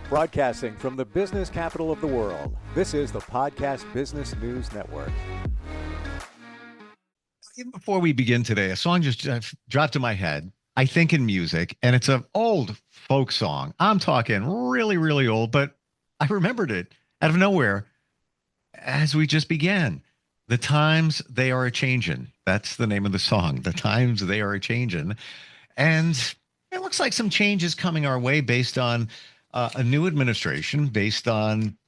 Broadcasting from the business capital of the world, this is the Podcast Business News Network. Even before we begin today, a song just dropped in my head. I think in music, and it's an old folk song. I'm talking really, really old, but I remembered it out of nowhere as we just began. The times they are a changin'. That's the name of the song. The times they are a changin'. And it looks like some change is coming our way based on a new administration, based on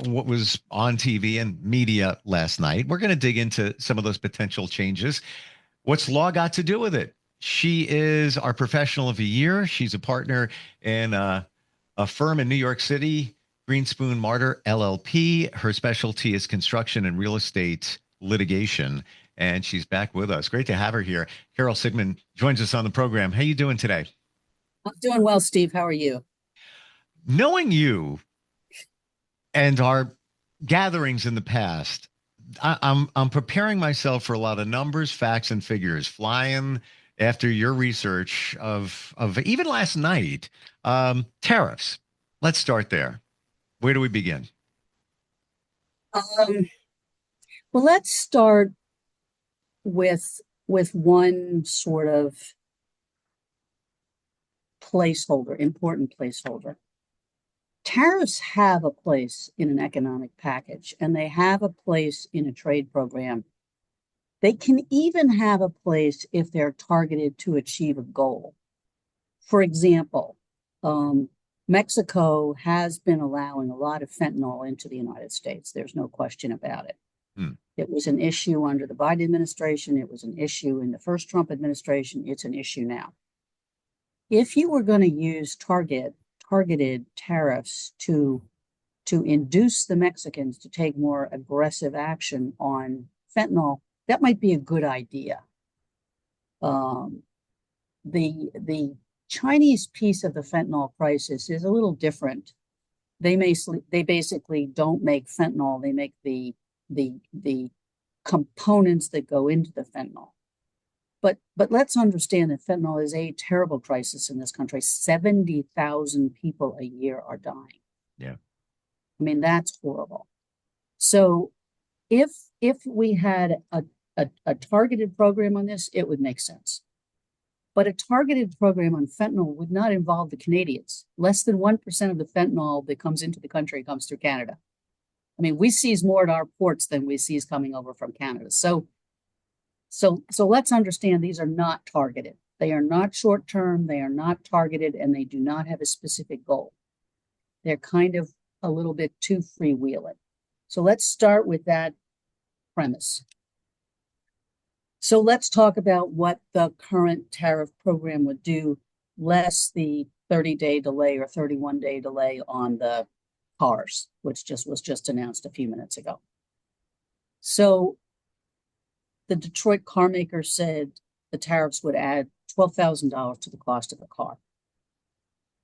what was on TV and media last night. We're going to dig into some of those potential changes. What's law got to do with it? She is our professional of the year. She's a partner in a firm in New York City, Greenspoon, Marder, LLP. Her specialty is construction and real estate litigation, and she's back with us. Great to have her here. Carol Sigmond joins us on the program. How you doing today? I'm doing well, Steve. How are you? Knowing you and our gatherings in the past, I'm preparing myself for a lot of numbers, facts, and figures, flying after your research of even last night. Tariffs. Let's start there. Where do we begin? Well, let's start with one sort of placeholder, important placeholder. Tariffs have a place in an economic package, and they have a place in a trade program. They can even have a place if they're targeted to achieve a goal. For example, Mexico has been allowing a lot of fentanyl into the United States. There's no question about it. It was an issue under the Biden administration. It was an issue in the first Trump administration. It's an issue now. If you were going to use targeted tariffs to induce the Mexicans to take more aggressive action on fentanyl, that might be a good idea. The Chinese piece of the fentanyl crisis is a little different. They basically don't make fentanyl. They make the components that go into the fentanyl. But let's understand that fentanyl is a terrible crisis in this country. 70,000 people a year are dying. Yeah. I mean, that's horrible. So if we had a targeted program on this, it would make sense. But a targeted program on fentanyl would not involve the Canadians. Less than 1% of the fentanyl that comes into the country comes through Canada. I mean, we seize more at our ports than we seize coming over from Canada. So let's understand these are not targeted. They are not short-term, they are not targeted, and they do not have a specific goal. They're kind of a little bit too freewheeling. So let's start with that premise. So let's talk about what the current tariff program would do, less the 30-day delay or 31-day delay on the cars, which was just announced a few minutes ago. So the Detroit car maker said the tariffs would add $12,000 to the cost of a car.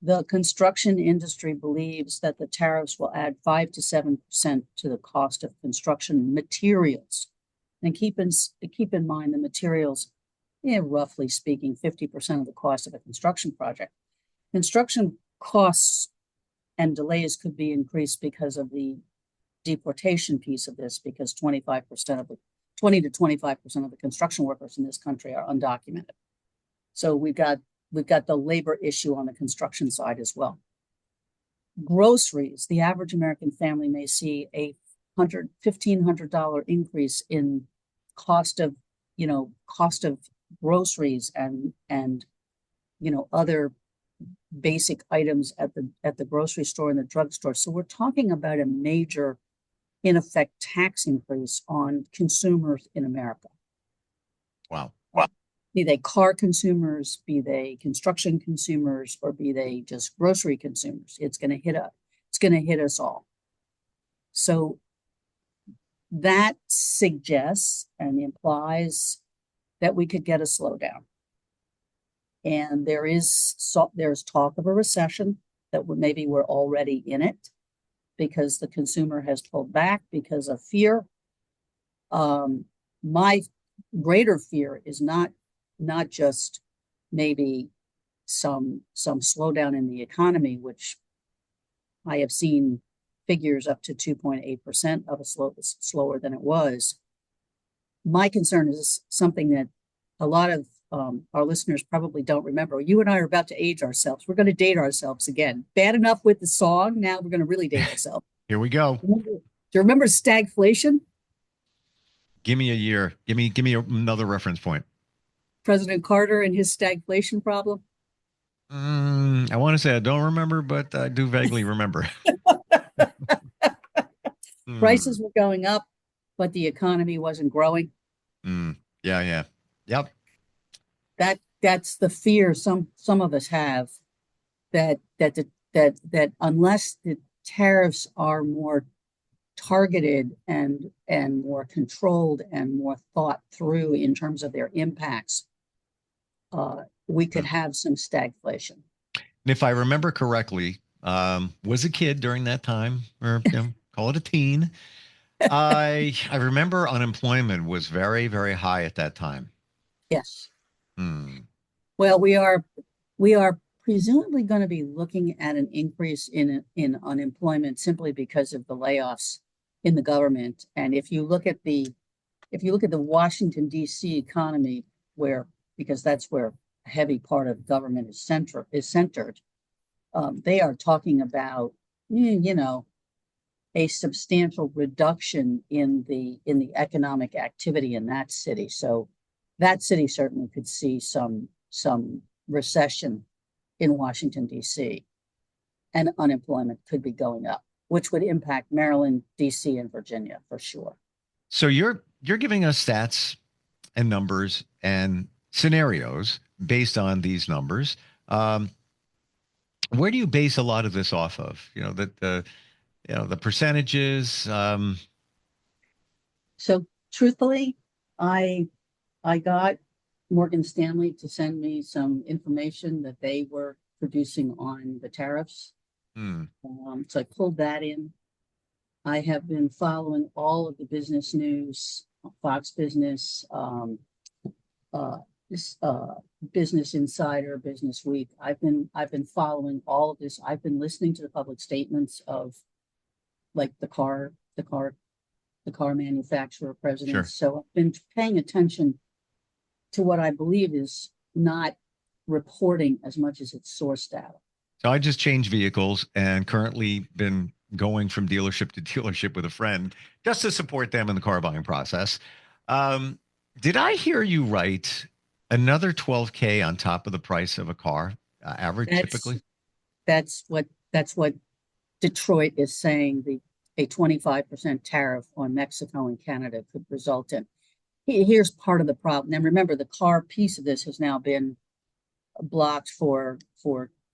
The construction industry believes that the tariffs will add 5 to 7% to the cost of construction materials. And keep in mind the materials, roughly speaking, 50% of the cost of a construction project. Construction costs and delays could be increased because of the deportation piece of this, because 20 to 25% of the construction workers in this country are undocumented. So we've got the labor issue on the construction side as well. Groceries, the average American family may see a $1,500 increase in cost of groceries and other basic items at the grocery store and the drugstore. So we're talking about a major, in effect, tax increase on consumers in America. Wow. Be they car consumers, be they construction consumers, or be they just grocery consumers, it's going to hit us all. So that suggests and implies that we could get a slowdown. And there's talk of a recession, that maybe we're already in it because the consumer has pulled back because of fear. My greater fear is not just maybe some slowdown in the economy, which I have seen figures up to 2.8% of a slower than it was. My concern is something that a lot of our listeners probably don't remember. You and I are about to age ourselves. We're going to date ourselves again. Bad enough with the song. Now we're going to really date ourselves. Here we go. Do you remember stagflation? Give me a year. Give me another reference point. President Carter and his stagflation problem. I want to say I don't remember, but I do vaguely remember. Prices were going up, but the economy wasn't growing. Yeah. Yep. That's the fear some of us have, that unless the tariffs are more targeted and more controlled and more thought through in terms of their impacts, we could have some stagflation. And if I remember correctly, was a kid during that time, or call it a teen. I remember unemployment was very, very high at that time. Yes. Well, we are presumably going to be looking at an increase in unemployment simply because of the layoffs in the government. And if you look at the Washington, D.C. economy, because that's where a heavy part of government is centered, they are talking about, a substantial reduction in the economic activity in that city. So that city certainly could see some recession in Washington, D.C., and unemployment could be going up, which would impact Maryland, D.C., and Virginia for sure. So you're giving us stats and numbers and scenarios based on these numbers. Where do you base a lot of this off of? The percentages. So truthfully, I got Morgan Stanley to send me some information that they were producing on the tariffs. So I pulled that in. I have been following all of the business news, Fox Business, Business Insider, Business Week. I've been following all of this. I've been listening to the public statements of, like, the car manufacturer presidents. Sure. So I've been paying attention to what I believe is not reporting as much as its source data. So I just changed vehicles and currently been going from dealership to dealership with a friend just to support them in the car buying process. Did I hear you right? Another $12K on top of the price of a car average typically? That's what Detroit is saying. A 25% tariff on Mexico and Canada could result in. Here's part of the problem. And remember, the car piece of this has now been blocked for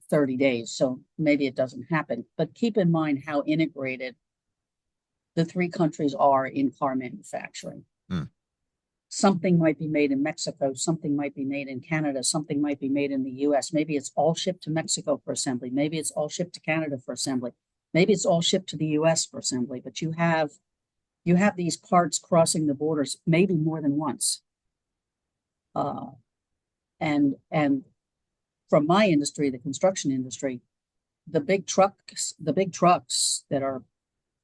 30 days. So maybe it doesn't happen. But keep in mind how integrated the three countries are in car manufacturing. Something might be made in Mexico, something might be made in Canada, something might be made in the US. Maybe it's all shipped to Mexico for assembly. Maybe it's all shipped to Canada for assembly. Maybe it's all shipped to the US for assembly, but you have these parts crossing the borders maybe more than once. And from my industry, the construction industry, the big trucks that are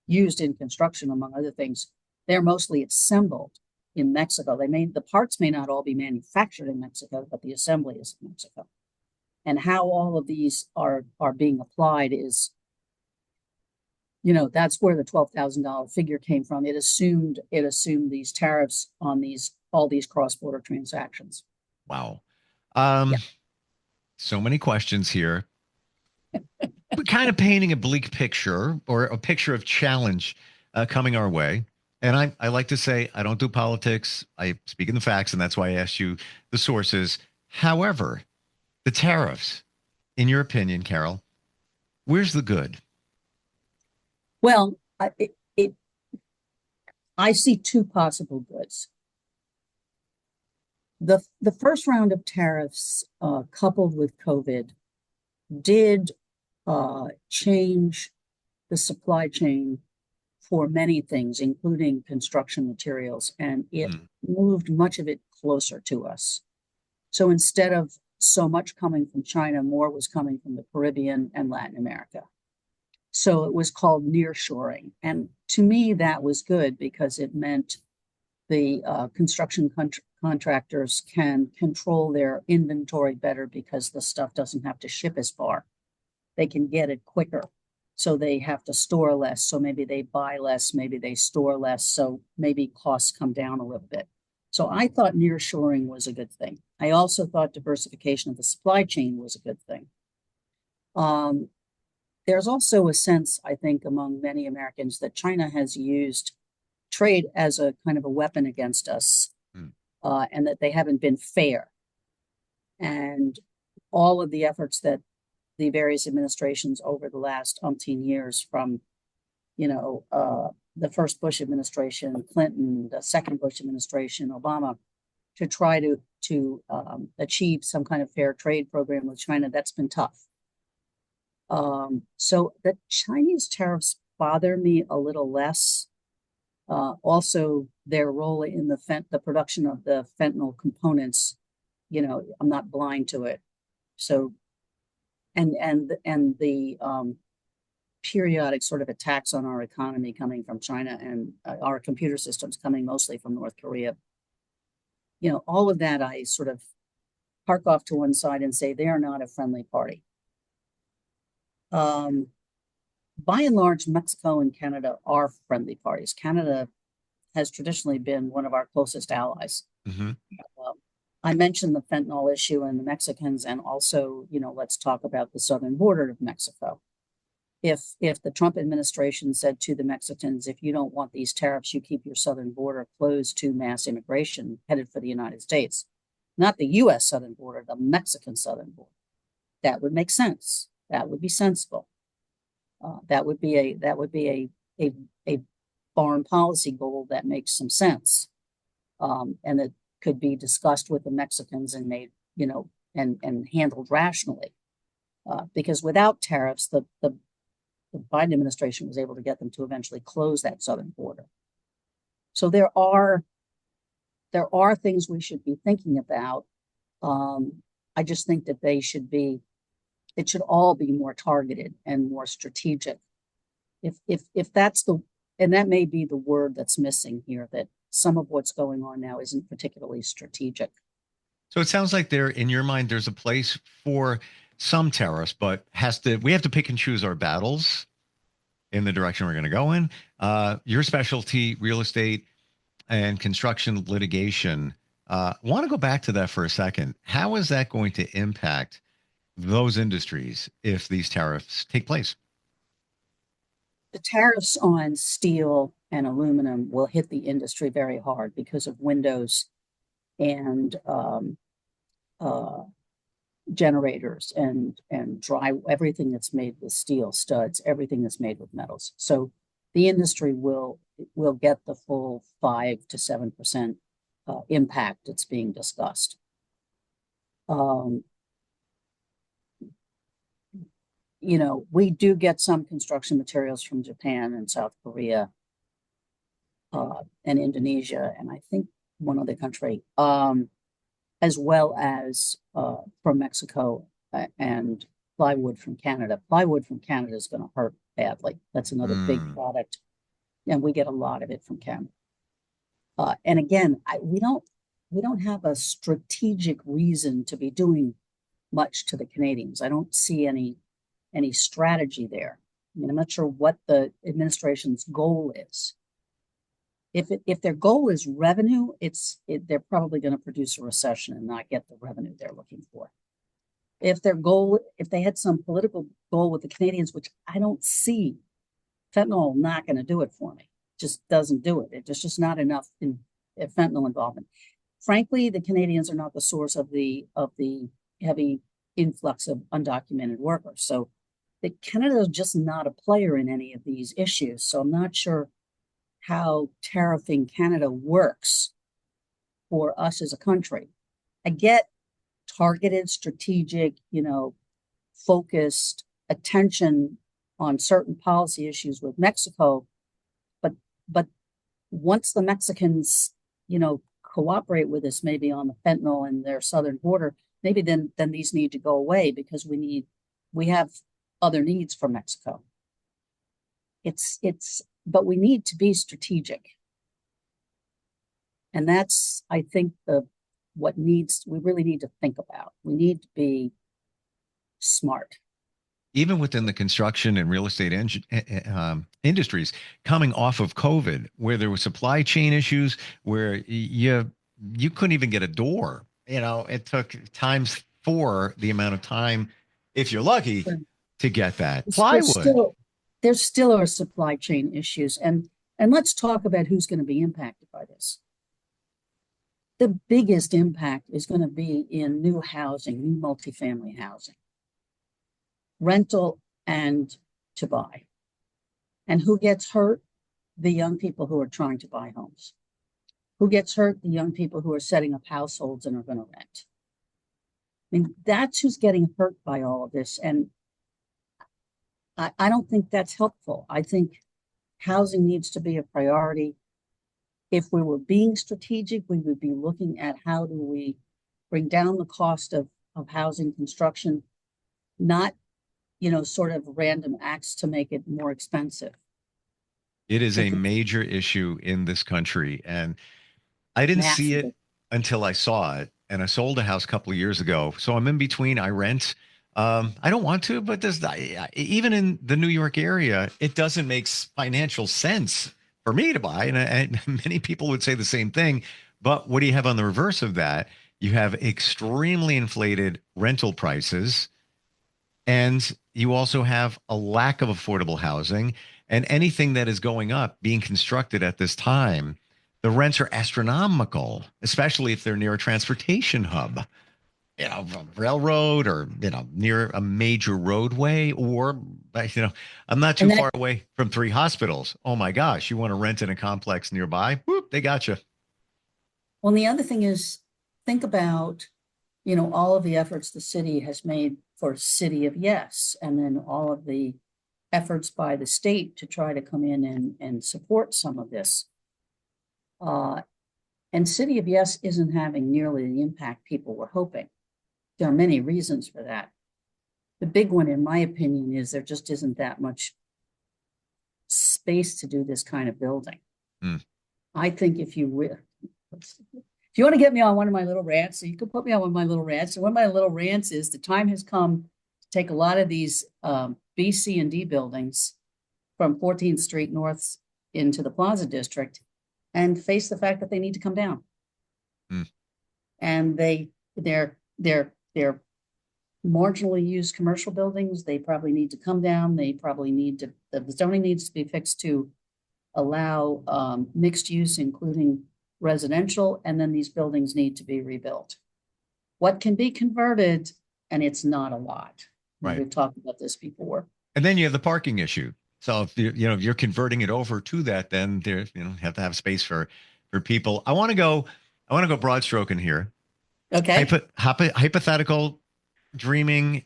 used in construction, among other things, they're mostly assembled in Mexico. The parts may not all be manufactured in Mexico, but the assembly is in Mexico. And how all of these are being applied is, that's where the $12,000 figure came from. It assumed these tariffs on all these cross-border transactions. Wow. Yeah. So many questions here. We're kind of painting a bleak picture, or a picture of challenge coming our way. And I like to say I don't do politics. I speak in the facts, and that's why I asked you the sources. However, the tariffs, in your opinion, Carol, where's the good? Well, I see two possible goods. The first round of tariffs, coupled with COVID, did change the supply chain for many things, including construction materials, and it moved much of it closer to us. So instead of so much coming from China, more was coming from the Caribbean and Latin America. So it was called nearshoring. And to me, that was good because it meant the construction contractors can control their inventory better because the stuff doesn't have to ship as far. They can get it quicker. So they have to store less. So maybe they buy less, maybe they store less. So maybe costs come down a little bit. So I thought nearshoring was a good thing. I also thought diversification of the supply chain was a good thing. There's also a sense, I think, among many Americans that China has used trade as a kind of a weapon against us, and that they haven't been fair. And all of the efforts that the various administrations over the last umpteen years, from the first Bush administration, Clinton, the second Bush administration, Obama, to try to achieve some kind of fair trade program with China, that's been tough. So the Chinese tariffs bother me a little less. Also, their role in the production of the fentanyl components, I'm not blind to it. So, and the periodic sort of attacks on our economy coming from China, and our computer systems coming mostly from North Korea. All of that I sort of park off to one side and say they are not a friendly party. By and large, Mexico and Canada are friendly parties. Canada has traditionally been one of our closest allies. I mentioned the fentanyl issue and the Mexicans, and also, let's talk about the southern border of Mexico. If the Trump administration said to the Mexicans, if you don't want these tariffs, you keep your southern border closed to mass immigration headed for the United States, not the U.S. southern border, the Mexican southern border, that would make sense. That would be sensible. That would be a foreign policy goal that makes some sense, and that could be discussed with the Mexicans and made, and handled rationally. Because without tariffs, the Biden administration was able to get them to eventually close that southern border. So there are things we should be thinking about. I just think that it should all be more targeted and more strategic. If that's and that may be the word that's missing here, that some of what's going on now isn't particularly strategic. So it sounds like in your mind, there's a place for some tariffs, but we have to pick and choose our battles in the direction we're going to go in. Your specialty, real estate and construction litigation. Want to go back to that for a second. How is that going to impact those industries if these tariffs take place? The tariffs on steel and aluminum will hit the industry very hard because of windows and generators and everything that's made with steel, studs, everything that's made with metals. So the industry will get the full 5 to 7% impact that's being discussed. We do get some construction materials from Japan and South Korea, and Indonesia, and I think one other country, as well as from Mexico, and plywood from Canada. Plywood from Canada is going to hurt badly. That's another big product, and we get a lot of it from Canada. And again, we don't have a strategic reason to be doing much to the Canadians. I don't see any strategy there. I mean, I'm not sure what the administration's goal is. If their goal is revenue, they're probably going to produce a recession and not get the revenue they're looking for. If they had some political goal with the Canadians, which I don't see, fentanyl not going to do it for me. Just doesn't do it. There's just not enough in fentanyl involvement. Frankly, the Canadians are not the source of the heavy influx of undocumented workers. So Canada is just not a player in any of these issues. So I'm not sure how tariffing Canada works for us as a country. I get targeted, strategic, focused attention on certain policy issues with Mexico, but once the Mexicans, cooperate with us, maybe on the fentanyl and their southern border, maybe then these need to go away because we have other needs for Mexico. but we need to be strategic. And that's, I think, we really need to think about. We need to be smart. Even within the construction and real estate industries, coming off of COVID, where there were supply chain issues, where you couldn't even get a door. It took times four the amount of time, if you're lucky, to get that plywood. There still are supply chain issues, and let's talk about who's going to be impacted by this. The biggest impact is going to be in new housing, new multifamily housing, rental and to buy. And who gets hurt? The young people who are trying to buy homes. Who gets hurt? The young people who are setting up households and are going to rent. I mean, that's who's getting hurt by all of this. And I don't think that's helpful. I think housing needs to be a priority. If we were being strategic, we would be looking at how do we bring down the cost of housing construction, not, sort of random acts to make it more expensive. It is a major issue in this country. And I didn't see it until I saw it. And I sold a house a couple of years ago. So I'm in between. I rent. I don't want to, but even in the New York area, it doesn't make financial sense for me to buy. And many people would say the same thing. But what do you have on the reverse of that? You have extremely inflated rental prices. And you also have a lack of affordable housing, and anything that is going up being constructed at this time. The rents are astronomical, especially if they're near a transportation hub, a railroad, or, near a major roadway, or, I'm not too far away from 3 hospitals. Oh my gosh. You want to rent in a complex nearby? Whoop, they got you. Well, and the other thing is, think about, all of the efforts the city has made for City of Yes, and then all of the efforts by the state to try to come in and support some of this. And City of Yes isn't having nearly the impact people were hoping. There are many reasons for that. The big one, in my opinion, is there just isn't that much space to do this kind of building. I think if you want to get me on one of my little rants, so you can put me on one of my little rants. And one of my little rants is the time has come to take a lot of these B, C, and D buildings from 14th Street North into the Plaza District and face the fact that they need to come down. And they're marginally used commercial buildings. They probably need to come down. They probably the zoning needs to be fixed to allow mixed use, including residential, and then these buildings need to be rebuilt. What can be converted, and it's not a lot. Right. We've talked about this before. And then you have the parking issue. So if you're converting it over to that, then there's have to have space for people. I want to go broad stroking here. Okay. Hypothetical dreaming.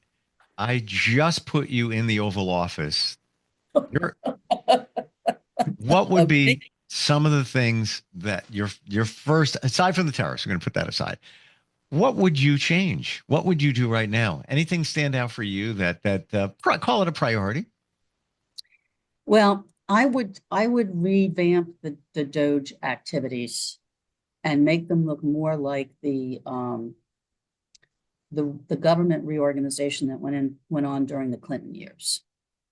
I just put you in the Oval Office. What would be some of the things that your first, aside from the tariffs, we're going to put that aside. What would you change? What would you do right now? Anything stand out for you that call it a priority? Well, I would revamp the Doge activities and make them look more like the government reorganization that went on during the Clinton years.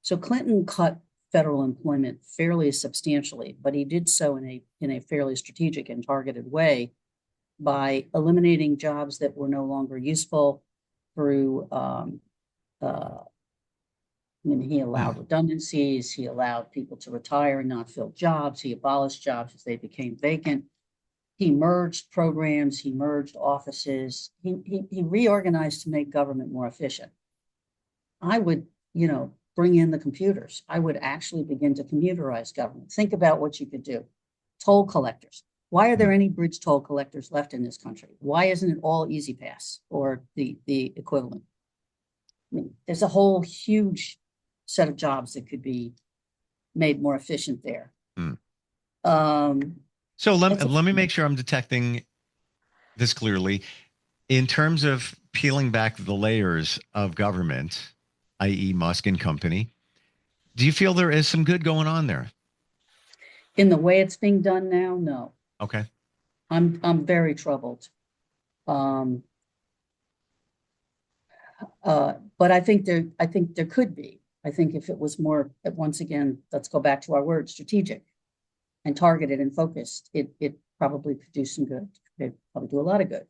So Clinton cut federal employment fairly substantially, but he did so in a fairly strategic and targeted way by eliminating jobs that were no longer useful through he allowed redundancies, he allowed people to retire and not fill jobs, he abolished jobs as they became vacant. He merged programs, he merged offices, he reorganized to make government more efficient. I would, bring in the computers. I would actually begin to computerize government. Think about what you could do. Toll collectors. Why are there any bridge toll collectors left in this country? Why isn't it all Easy Pass or the equivalent? I mean, there's a whole huge set of jobs that could be made more efficient there. So let me make sure I'm detecting this clearly. In terms of peeling back the layers of government, i.e. Musk and company, Do you feel there is some good going on there? In the way it's being done now, no. Okay. I'm very troubled. Um, but I think there could be. I think if it was more, once again, let's go back to our word, strategic and targeted and focused, it probably could do some good. It probably do a lot of good.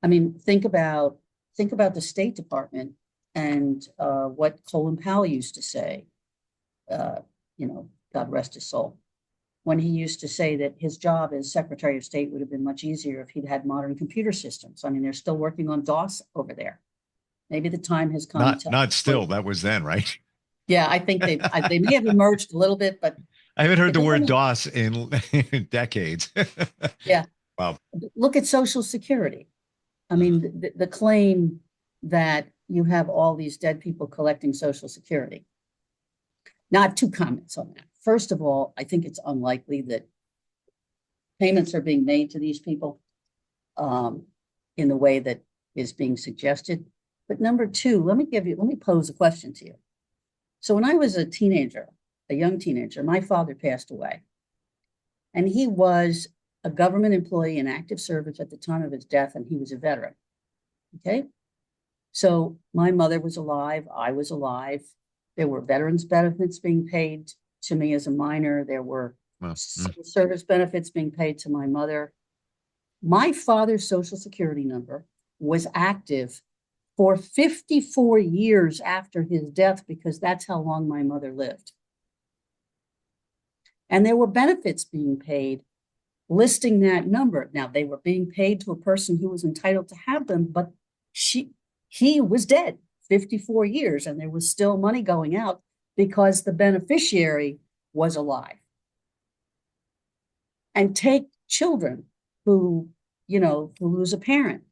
I mean, think about the State Department and what Colin Powell used to say. Uh, God rest his soul, when he used to say that his job as Secretary of State would have been much easier if he'd had modern computer systems. I mean, they're still working on DOS over there. Maybe the time has come to. Not still. That was then, right? Yeah, I think they may have emerged a little bit, but I haven't heard the the word government, DOS in decades. yeah, Wow. look at Social Security. I mean, the claim that you have all these dead people collecting Social Security. Now, I have two comments on that. First of all, I think it's unlikely that payments are being made to these people in the way that is being suggested. But number two, let me pose a question to you. So when I was a teenager, a young teenager, my father passed away. And he was a government employee in active service at the time of his death, and he was a veteran. Okay. So my mother was alive, I was alive. There were veterans benefits being paid to me as a minor. There were service benefits being paid to my mother. My father's Social Security number was active for 54 years after his death, because that's how long my mother lived. And there were benefits being paid listing that number. Now, they were being paid to a person who was entitled to have them, but he was dead 54 years, and there was still money going out because the beneficiary was alive. And take children who lose a parent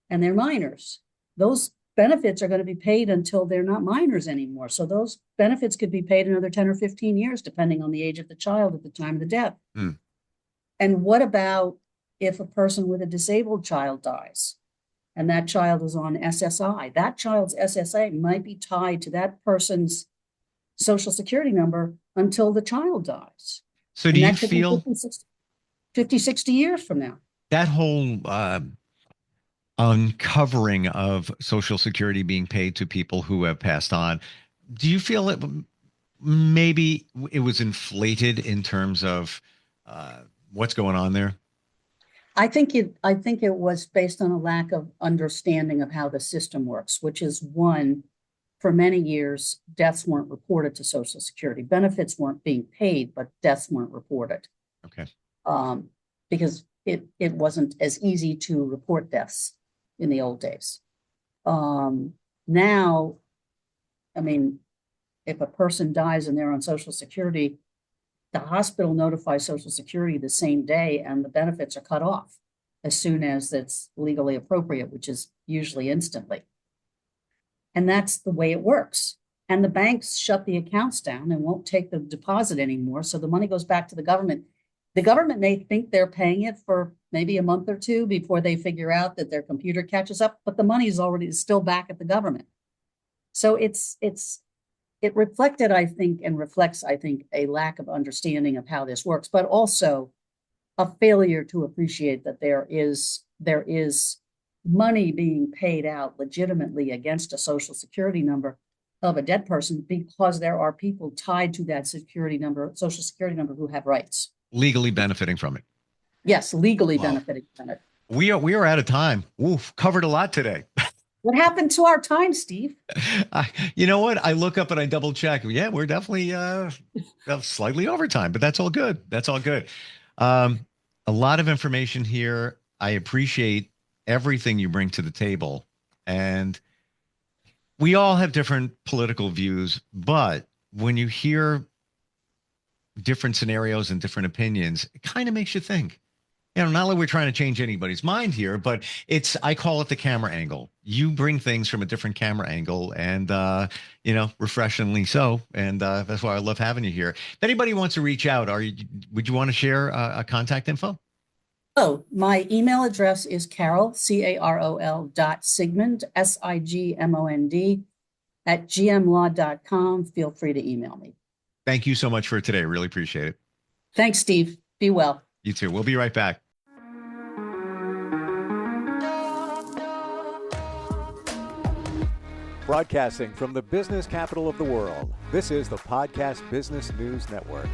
and they're minors. Those benefits are going to be paid until they're not minors anymore. So those benefits could be paid another 10 or 15 years, depending on the age of the child at the time of the death. And what about if a person with a disabled child dies and that child is on SSI? That child's SSI might be tied to that person's Social Security number until the child dies. So do you feel 50, 60 years from now? That whole uncovering of Social Security being paid to people who have passed on, do you feel that maybe it was inflated in terms of what's going on there? I think it was based on a lack of understanding of how the system works, which is one, for many years, deaths weren't reported to Social Security. Benefits weren't being paid, but deaths weren't reported. Okay. Because it wasn't as easy to report deaths in the old days. Now, I mean, if a person dies and they're on Social Security, the hospital notifies Social Security the same day, and the benefits are cut off as soon as it's legally appropriate, which is usually instantly. And that's the way it works. And the banks shut the accounts down and won't take the deposit anymore. So the money goes back to the government. The government may think they're paying it for maybe a month or two before they figure out that their computer catches up, but the money is already still back at the government. So it reflected, I think, and reflects, I think, a lack of understanding of how this works, but also a failure to appreciate that there is money being paid out legitimately against a Social Security number of a dead person, because there are people tied to that Social Security number, who have rights. Legally benefiting from it. Yes, legally benefiting from it. We are out of time. Oof, covered a lot today. What happened to our time, Steve? You know what? I look up and I double check. Yeah, we're definitely slightly over time, but that's all good. That's all good. A lot of information here. I appreciate everything you bring to the table. And we all have different political views, but when you hear different scenarios and different opinions, it kind of makes you think. Not that we're trying to change anybody's mind here, but I call it the camera angle. You bring things from a different camera angle, and, refreshingly so. And that's why I love having you here. If anybody wants to reach out, would you want to share a contact info? Oh, my email address is Carol, Carol.Sigmond, Sigmond, at gmlaw.com. Feel free to email me. Thank you so much for today. Really appreciate it. Thanks, Steve. Be well. You too. We'll be right back. Broadcasting from the business capital of the world, this is the Podcast Business News Network.